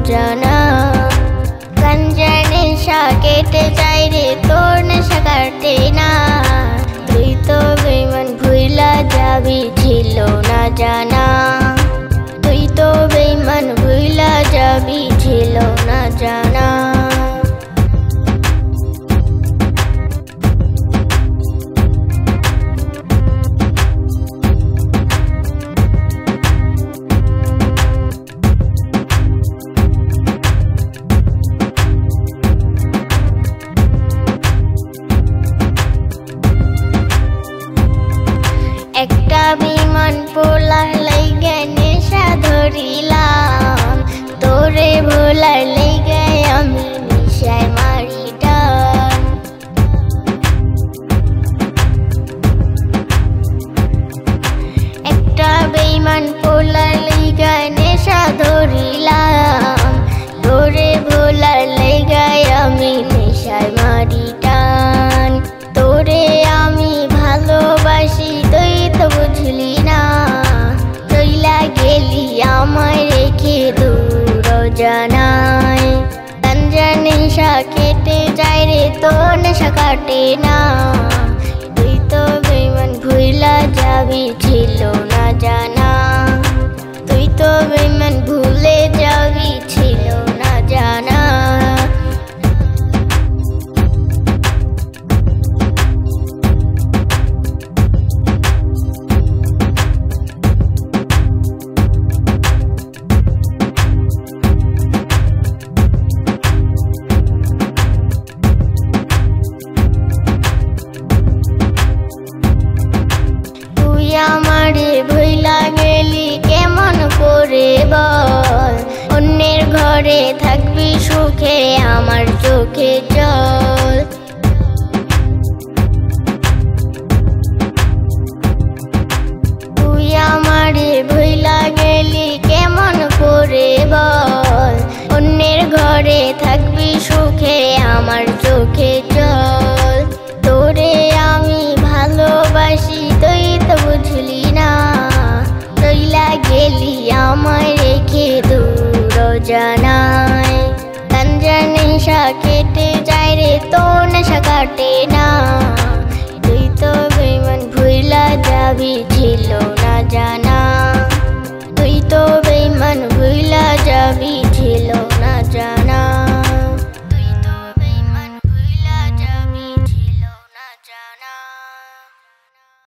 জানা গাঞ্জা নেশা কেটে যায় রে তোর নেশা কাটে না তুই তো বেঈমান ভুইলা যাবি ছিল না জানা তুই তো বেঈমান ভুইলা যাবি ছিল না জানা একটা বিমান পোলার লাইগে নেশা ধরিলাম তোরে ভোলার লাইগে আমি নেশায় মারি টান একটা বেঈমান পোলার লাইগে নেশা ধরিলাম তোরে ভোলার লাইগে আমি নেশায় মারি টান তোরে আমি ভালোবাসি তুই তো বুঝলি না চইলা গেলি আমায় রেখে দূর জানায় গাঞ্জা নেশা কেটে যায় রে তোর নেশা কাটে না তুই তো বেঈমান ভুইলা যাবি ছিল না জানা তুই তো বেঈমান ভুলে যাবি ছিল না জানা আমারে ভুইলা গেলি কেমন করে বল অন্যের ঘরে থাকবি সুখে আমার চোখে জল তুই আমারে ভুইলা গেলি কেমন করে বল অন্যের ঘরে থাকবি সুখে আমার চোখে জল তোরে আমি ভালোবাসি তুই তো বুঝলি না চইলা গেলি আমায় রেখে দূর জানায় গাঞ্জা নেশা কেটে যায় রে তোর নেশা কাটে